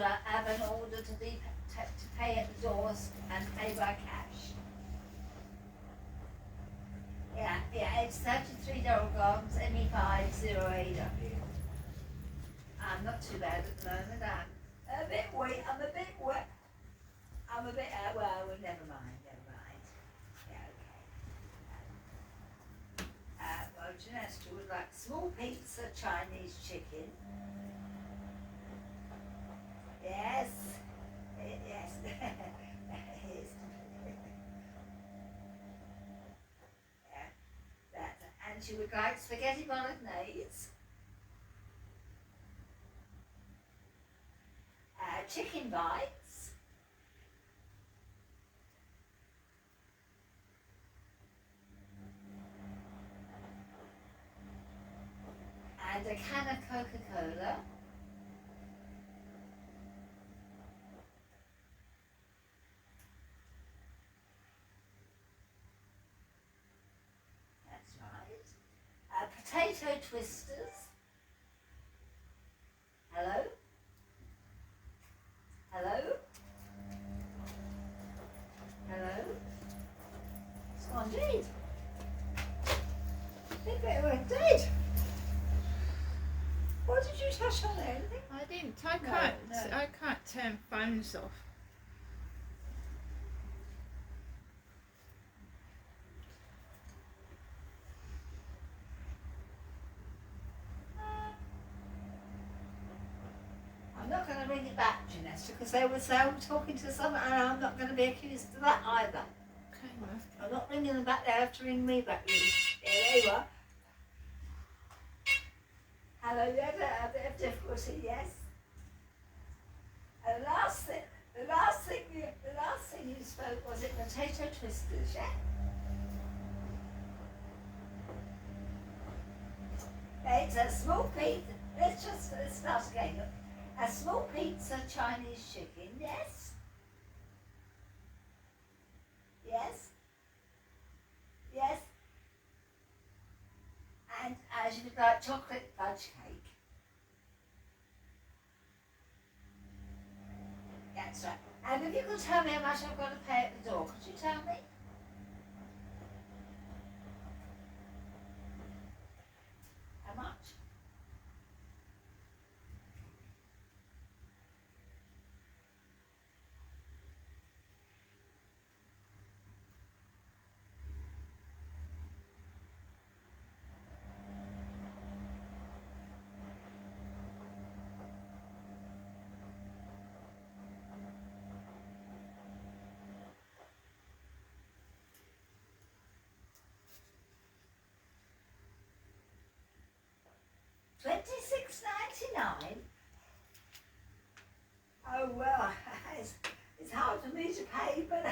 have an order to pay at the doors and pay by cash. Yeah, it's 33 Durrell Gardens, ME50AW. I'm not too bad at the moment. I'm a bit wet. Well, never mind. Yeah, okay. Well, Janesta would like small pizza, Chinese chicken. Yes. Yes. And she would like spaghetti bolognese, chicken bites, and a can of Coca-Cola. That's right. Potato twisters. Hello? Hello? Hello? It's gone dead. It went dead. What did you touch on there? Anything? I didn't. I can't turn phones off. I'm not going to bring it back, Janesta, because they were talking to someone, and I'm not going to be accused of that either. Okay, well. I'm not ringing them back. They have to ring me back. Really. Yeah, there you are. Hello, you had a bit of difficulty, yes. And the last thing you spoke was it potato twisters, yeah? It's a small pizza. Let's start again. A small pizza, Chinese chicken, yes? Yes? Yes? And as you would like chocolate fudge cake. That's right. And if you could tell me how much I've got to pay at the door, could you tell me? How much? $26.99. Oh well, it's hard for me to pay, but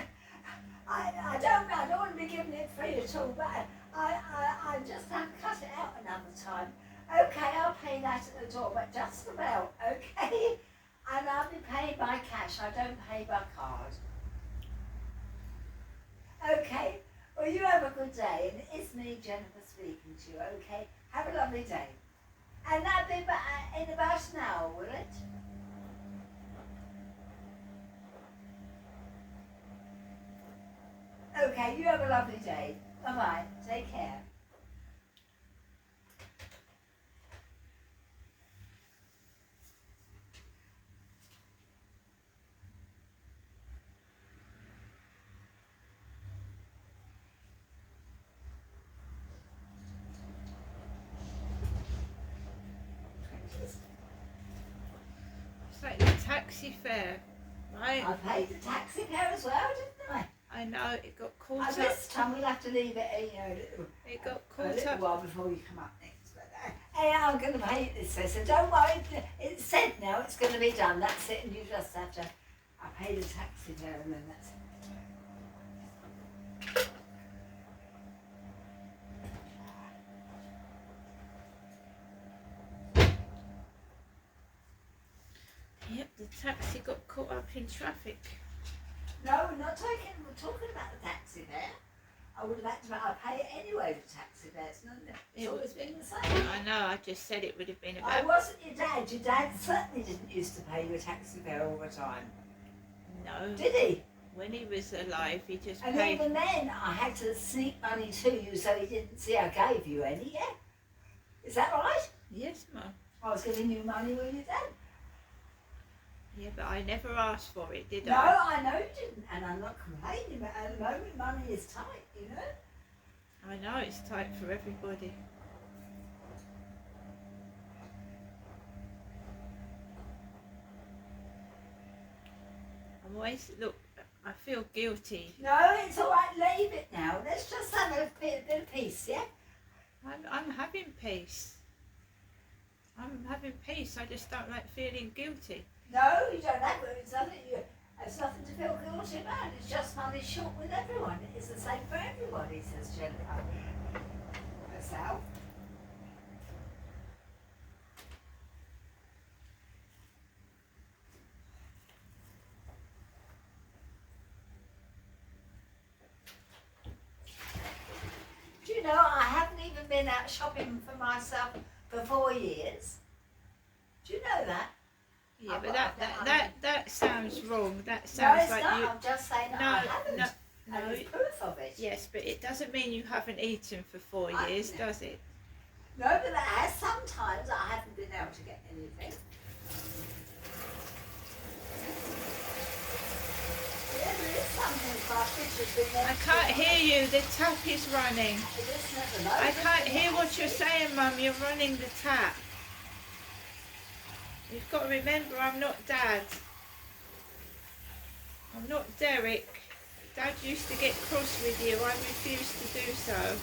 I don't want to be giving it free at all. But I just have to cut it out another time. Okay, I'll pay that at the door, but just about. Okay, and I'll be paying by cash. I don't pay by card. Okay. Well, you have a good day, and it's me, Jennifer, speaking to you. Okay. Have a lovely day. And that'll be in about an hour, will it? Okay, you have a lovely day. Bye-bye. Take care. It's like the taxi fare, right? I paid the taxi fare as well, didn't I? I know, it got caught And up. this time we'll have to leave it, It got a caught little up. while before you come up next. But hey, I'm going to pay it this way, so don't worry. It's said now, it's going to be done. That's it, and you just have to. I pay the taxi fare, and then that's it. Yep, the taxi got caught up in traffic. No, we're not talking. We're talking about the taxi fare. I would have had to pay it anyway for taxi fares. It's It always was- been the same. I know, I just said it would have been I about... wasn't your dad. Your dad certainly didn't used to pay you a taxi fare all the time. No, Did he? when he was alive, he just And paid... even then, I had to sneak money to you so he didn't see I gave you any, yeah? Is that right? Yes, Mum. I was giving you money when you did. Yeah, but I never asked for it, did No, I? I know you didn't, and I'm not complaining, but at the moment money is tight, you know? I know, it's tight for everybody. I'm always... Look, I feel guilty. No, it's all right, leave it now. Let's just have a bit of peace, yeah? I'm having peace. I'm having peace. I just don't like feeling guilty. No, you don't have it. It's nothing to feel guilty about. It's just money short with everyone. It's the same for everybody, says Jennifer herself. Do you know, I haven't even been out shopping for myself for 4 years. Do you know that? Yeah, I've but got that sounds wrong. That No, sounds it's like not. you... I'm just saying No, I haven't. no, And no. there's proof of it. Yes, but it doesn't mean you haven't eaten for 4 I- years, does it? No, but there has sometimes I haven't been able to get anything. Yeah, there is something my fridge has been I empty. can't hear you. The tap is running. It isn't at the moment. I can't hear what you're saying, Mum. You're running the tap. You've got to remember, I'm not Dad. I'm not Derek. Dad used to get cross with you. I refuse to do so.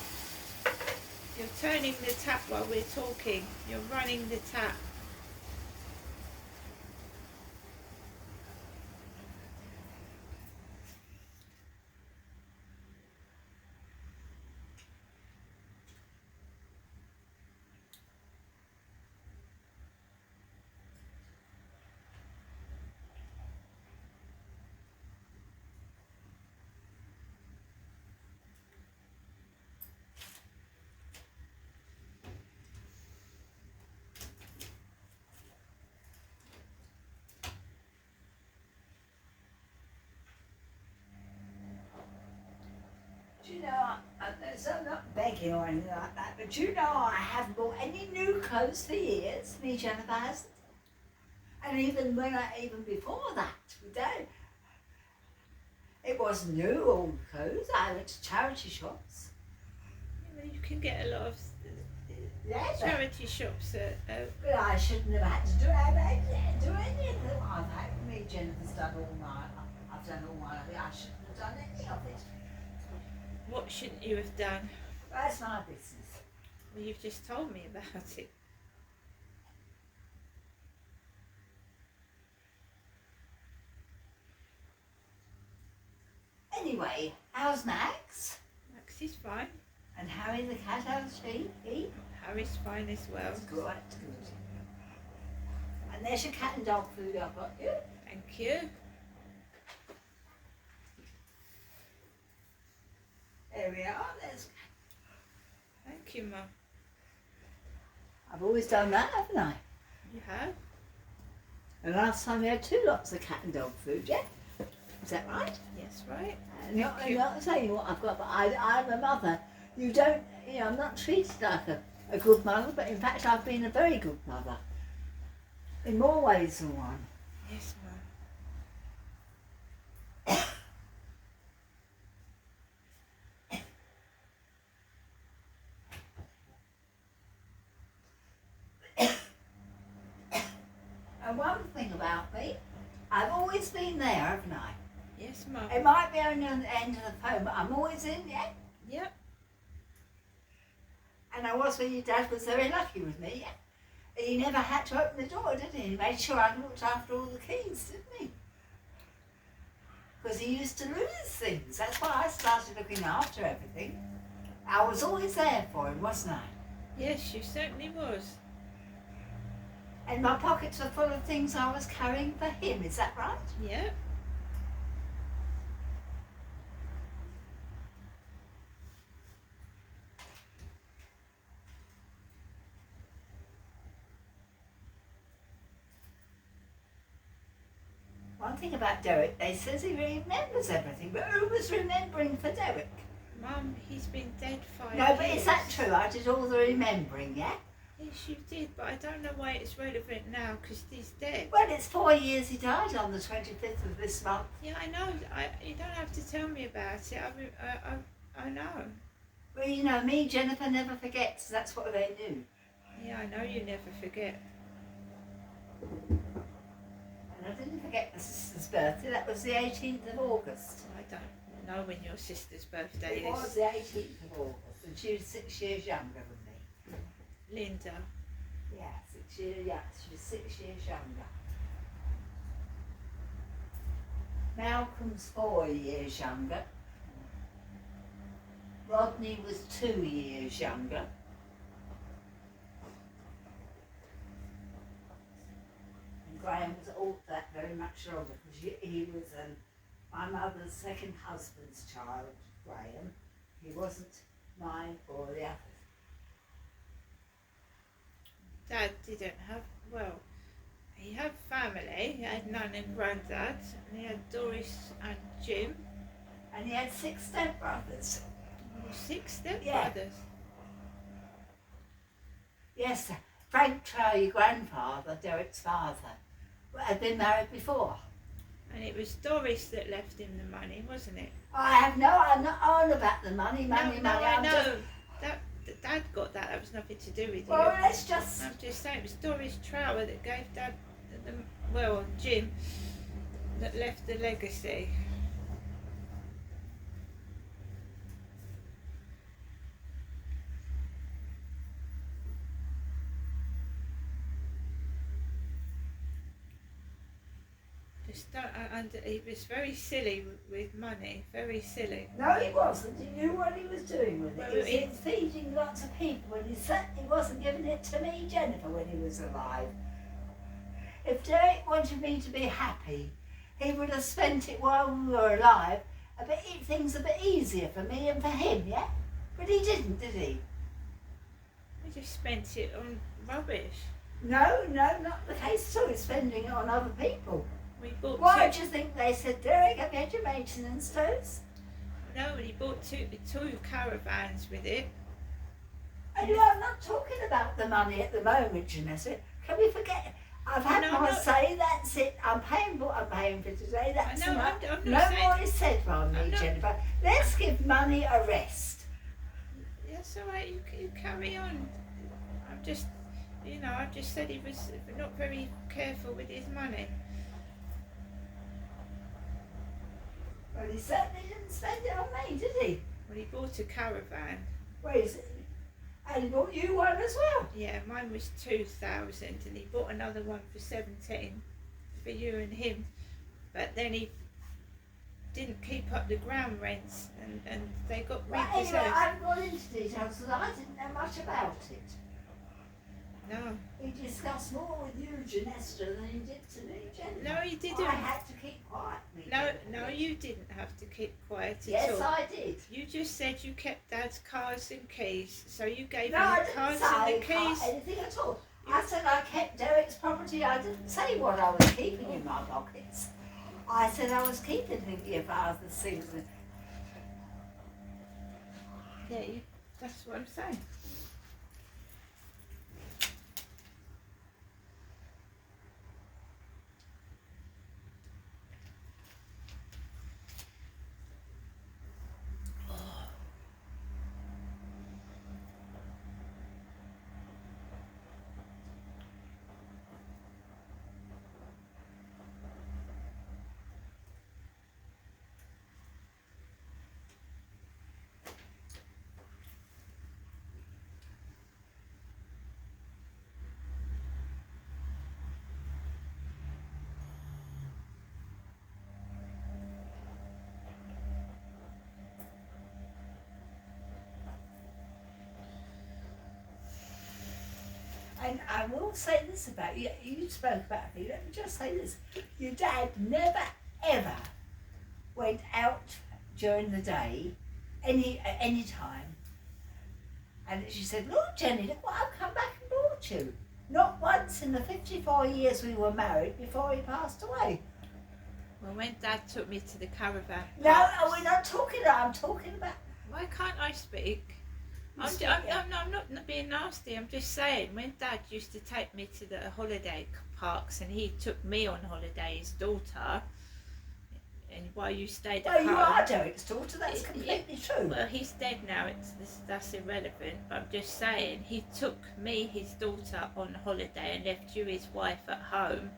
You're turning the tap while we're talking. You're running the tap. Do you know, so I'm not begging or anything like that, but do you know I haven't bought any new clothes for years? Me, Jennifer hasn't. And even before that, we don't. It wasn't new old clothes. I went to charity shops. You can get a lot of Yeah, charity shops at... but I shouldn't have had to do any of them. Me, Jennifer's done all my, I've done all my, I shouldn't have done any of it. What shouldn't you have done? That's my business. Well, you've just told me about it. Anyway, how's Max? Max is fine. And Harry the cat, how's he? Harry's fine as well. That's good, that's good. And there's your cat and dog food I've got you. Thank you. There we are, there's... Thank you, Mum. I've always done that, haven't I? You have? And last time we had 2 lots of cat and dog food, yeah? Is that right? Yes, right. And I'm not saying what I've got, but I'm a mother. You don't, I'm not treated like a good mother, but in fact I've been a very good mother. In more ways than one. Yes, Mum. And one thing about me, I've always been there, haven't I? Yes, Mum. It might be only on the end of the phone, but I'm always in, yeah? Yep. And I was when your dad was very lucky with me, yeah? He never had to open the door, did he? He made sure I looked after all the keys, didn't he? Because he used to lose things. That's why I started looking after everything. I was always there for him, wasn't I? Yes, you certainly was. And my pockets were full of things I was carrying for him, is that right? Yep. One thing about Derek, they says he remembers everything, but who was remembering for Derek? Mum, he's been dead 5 No, years. but is that true? I did all the remembering, yeah? Yes, you did, but I don't know why it's relevant now because he's dead. Well, it's 4 years he died on the 25th of this month. Yeah, I know. You don't have to tell me about it. I know. Well, you know, me, Jennifer, never forgets. That's what they do. Yeah, I know you never forget. And I didn't forget my sister's birthday. That was the 18th of August. I don't know when your sister's birthday It was is. the 18th of August, and she was 6 years younger than me. Linda. Yeah, 6 years, yeah, she was 6 years younger. Malcolm's 4 years younger. Rodney was 2 years younger. And Graham was all that very much older because he was my mother's second husband's child, Graham. He wasn't mine or the others. Dad didn't have, well, he had family. He had Nan and Grandad, and he had Doris and Jim. And he had 6 stepbrothers. 6 stepbrothers. Yes, Frank Trow, your grandfather, Derek's father, had been married before. And it was Doris that left him the money, wasn't it? I'm not on about the money. No, I'm I just, know. Dad got that. That was nothing to do with you. well, let's just, I'm just saying, it was Doris Trower that gave Dad, Jim, that left the legacy. Just don't, and he was very silly with money, very silly. no, he wasn't. He knew what he was doing with it. Well, He was it- feeding lots of people, and he certainly wasn't giving it to me, Jennifer, when he was alive. If Derek wanted me to be happy, he would have spent it while we were alive, things a bit easier for me and for him, yeah? But he didn't, did he? We just spent it on rubbish. No, not the case at all. He's spending it on other people. We bought Why do you think they said, Derek, have you had your maintenance toes? No, he bought two caravans with it. And you know, I'm not talking about the money at the moment, Janessa. Can we forget? I've had No, my no. say, that's it. I'm paying what I'm paying for today, that's No, enough. I'm No not saying. more is said from me, I'm not- Jennifer. Let's give money a rest. That's all right. You carry on. I'm just, I just said he was not very careful with his money. Well, he certainly didn't spend it on me, did he? Well, he bought a caravan. Where is it? And he bought you one as well. Yeah, mine was 2,000, and he bought another one for 17 for you and him. But then he didn't keep up the ground rents, and they got Well, anyway, repossessed. I haven't gone into details because I didn't know much about it. No, He discussed more with you, Janessa, than he did to me, Jennifer. no, he didn't. I had to keep quiet. me, No, Jennifer. no, you didn't have to keep quiet at Yes, all. I did. You just said you kept Dad's cars and keys, so you gave No, him I the didn't cars say and the keys. anything at all. I said I kept Derek's property. I didn't say what I was keeping in my pockets. I said I was keeping your father's things. Yeah, that's what I'm saying. And I will say this about you. You spoke about me. Let me just say this. Your dad never, ever went out during the day, at any time. And she said, look, Jenny, look what I've come back and brought you. Not once in the 54 years we were married before he passed away. Well, when Dad took me to the caravan No, parks- we're not talking about, I'm talking about... Why can't I speak? You I'm, speak, I'm, yeah. I'm not being nasty. I'm just saying, when Dad used to take me to the holiday parks and he took me on holiday, his daughter, and while you stayed at Well, you home. are Derek's daughter, that's completely true. Well, he's dead now. That's irrelevant. But I'm just saying, he took me, his daughter, on holiday and left you, his wife, at home.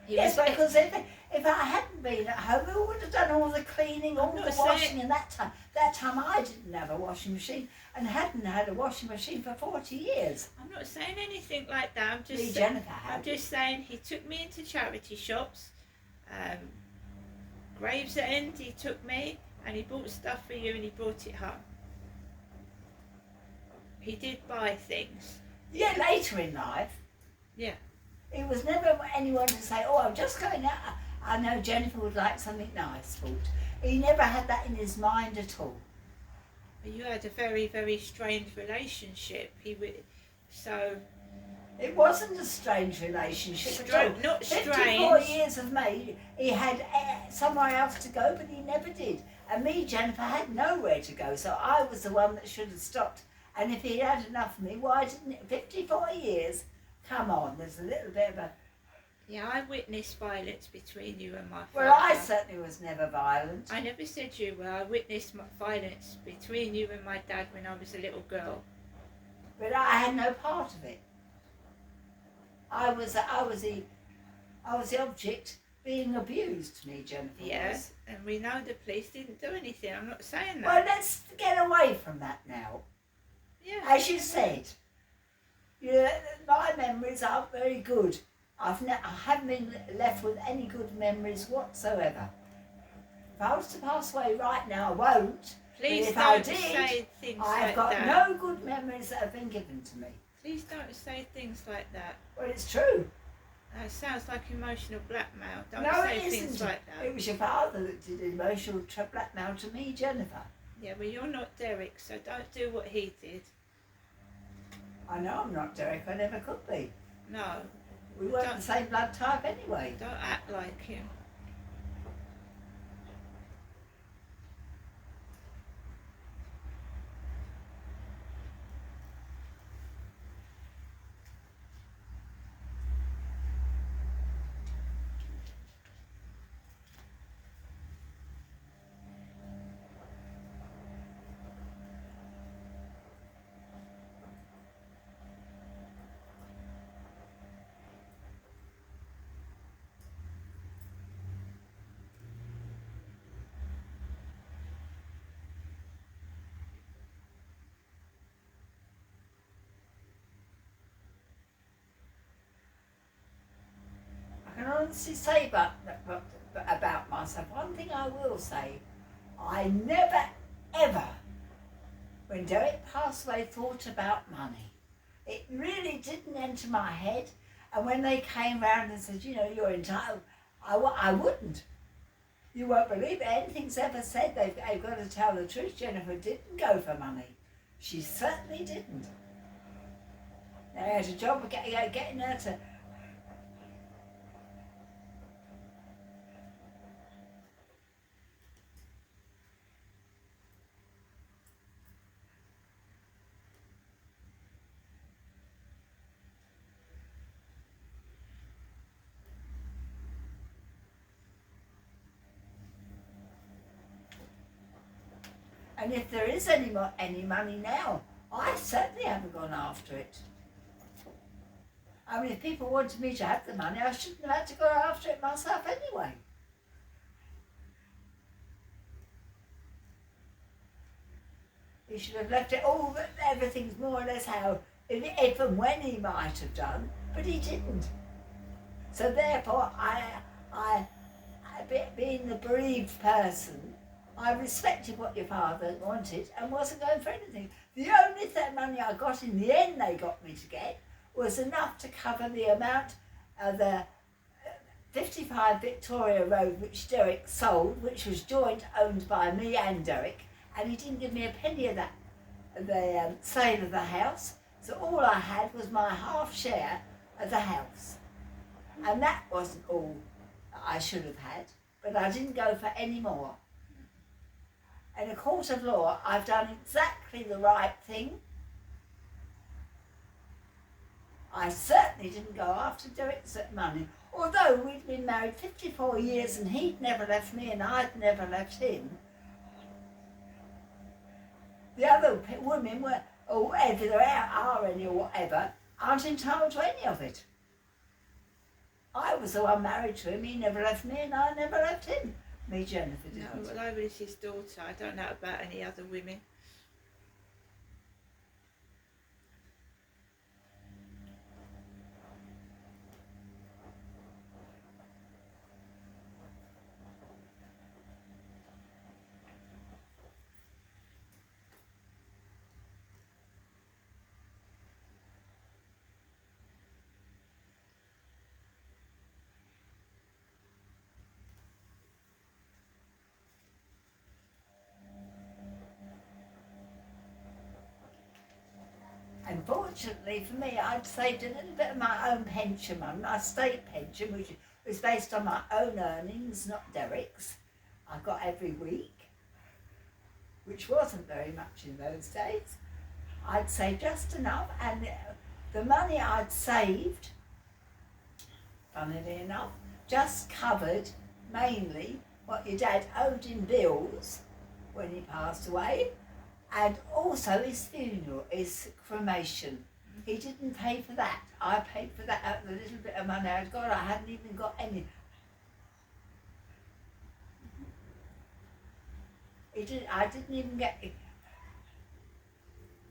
Yes, because if I hadn't been at home, who would have done all the cleaning, all not the saying- washing, and that time? That time I didn't have a washing machine and hadn't had a washing machine for 40 years. I'm not saying anything like that. I'm Me, just Jennifer had. I'm just saying he took me into charity shops. Gravesend, he took me and he bought stuff for you and he brought it home. He did buy things. Yeah, later in life. Yeah. It was never anyone to say, oh, I'm just going out. I know Jennifer would like something nice bought. He never had that in his mind at all. You had a very, very strange relationship. So It wasn't a strange relationship at all. not 54 strange. years of me, he had somewhere else to go, but he never did. And me, Jennifer, had nowhere to go, so I was the one that should have stopped. And if he had enough of me, why didn't it? 54 years? Come on, there's a little bit of a... Yeah, I witnessed violence between you and my father. Well, I certainly was never violent. I never said you were. I witnessed violence between you and my dad when I was a little girl. But I had no part of it. I was the object being abused, me, Jennifer. Yes, and we know the police didn't do anything. I'm not saying that. Well, let's get away from that now. Yeah. As you said, my memories aren't very good. I haven't been left with any good memories whatsoever. If I was to pass away right now, I won't. Please but if I don't did, say things I've like got that. no good memories that have been given to me. Please don't say things like that. Well, it's true. That sounds like emotional blackmail. Don't No, say it things isn't. like that. It was your father that did emotional blackmail to me, Jennifer. Yeah, well, you're not Derek, so don't do what he did. I know I'm not Derek. I never could be. No, We weren't Don't- the same blood type anyway. don't act like him. I can honestly say about myself, one thing I will say, I never ever, when Derek passed away, thought about money. It really didn't enter my head. And when they came round and said, you're entitled, I wouldn't. You won't believe it. Anything's ever said, they've got to tell the truth. Jennifer didn't go for money. She certainly didn't. They had a job of getting her to... And if there is any money now, I certainly haven't gone after it. I mean, if people wanted me to have the money, I shouldn't have had to go after it myself anyway. He should have left it all, everything's more or less how, if and when he might have done, but he didn't. So therefore, being the bereaved person, I respected what your father wanted and wasn't going for anything. The only money I got in the end they got me to get was enough to cover the amount of the 55 Victoria Road which Derek sold, which was joint owned by me and Derek, and he didn't give me a penny of that, the sale of the house. So all I had was my half share of the house. And that wasn't all I should have had. but I didn't go for any more. In a court of law, I've done exactly the right thing. I certainly didn't go after Derek's money, although we'd been married 54 years and he'd never left me and I'd never left him. The other women were, or whatever, there are any or whatever, aren't entitled to any of it. I was the one married to him, he never left me and I never left him. Me, Jennifer, didn't. No, well, I was his daughter. I don't know about any other women. Unfortunately for me, I'd saved a little bit of my own pension, my state pension, which was based on my own earnings, not Derek's. I got every week, which wasn't very much in those days. I'd saved just enough, and the money I'd saved, funnily enough, just covered mainly what your dad owed in bills when he passed away, and also his funeral, his cremation. He didn't pay for that. I paid for that out of the little bit of money I'd got. I hadn't even got any. I didn't even get it.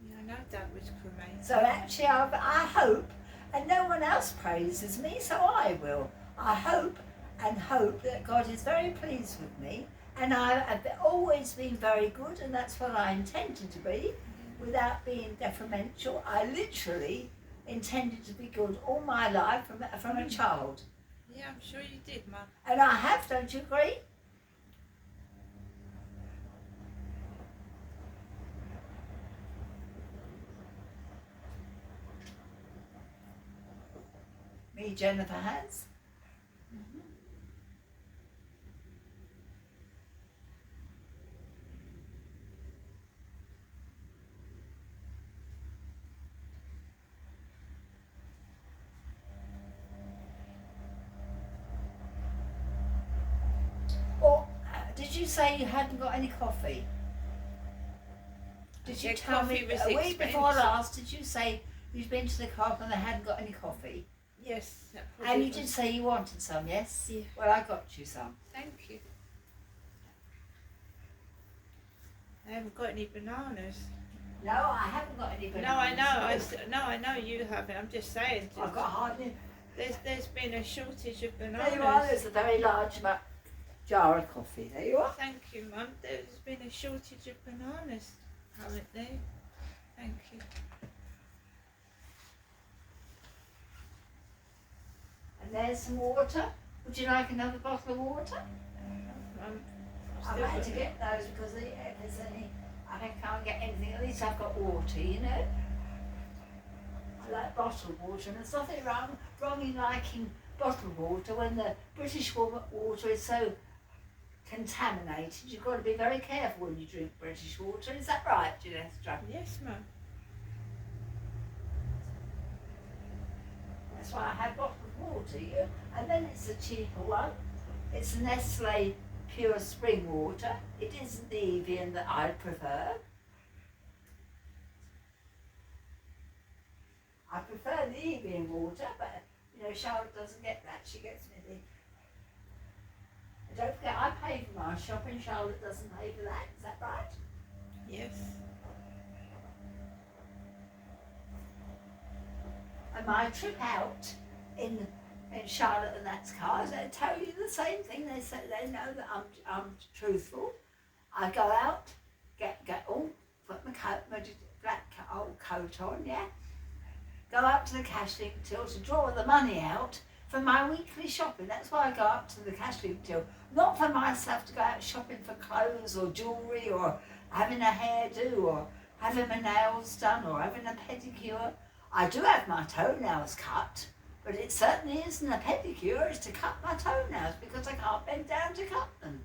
Yeah, I know Dad was cremated. So actually, I hope, and no one else praises me, so I will. I hope and hope that God is very pleased with me, and I've always been very good, and that's what I intended to be, without being detrimental. I literally intended to be good all my life from a child. Yeah, I'm sure you did, Mum. And I have, don't you agree? Me, Jennifer has. Or did you say you hadn't got any coffee? Did you Yeah, tell me coffee was a week before expensive. last? Did you say you'd been to the co-op and they hadn't got any coffee? Yes, that And probably you was. did say you wanted some, yes? Yeah. Well, I got you some. Thank you. I haven't got any bananas. No, I haven't got any bananas. No, I know. I know you haven't. I'm just saying. I've got hardly. There's been a shortage of There bananas. you are. There's a very large jar of coffee. There you are. Thank you, Mum. There's been a shortage of bananas currently. Thank you. And there's some water. Would you like another bottle of water? I've I had to get those because if there's any, I can't get anything. At least I've got water, you know. I like bottled water, and there's nothing wrong in liking bottled water when the British water is so contaminated. You've got to be very careful when you drink British water. Is that right, Ginestra? Yes, Mum. That's why I had bottled water, you. And then it's a cheaper one. It's a Nestle Pure Spring Water. It isn't the Evian that I prefer. I prefer the Evian water, but you know, Charlotte doesn't get that. She gets me the. And don't forget, I pay for my shopping. Charlotte doesn't pay for that. Is that right? Yes. And my trip out in Charlotte and that's cars, they tell you the same thing. They say they know that I'm truthful. I go out, get all, put my coat, my black old coat on, yeah. Go up to the cashing till to draw the money out for my weekly shopping. That's why I go up to the cashing till, not for myself to go out shopping for clothes or jewellery or having a hairdo or having my nails done or having a pedicure. I do have my toenails cut, But it certainly isn't a pedicure. It's to cut my toenails because I can't bend down to cut them.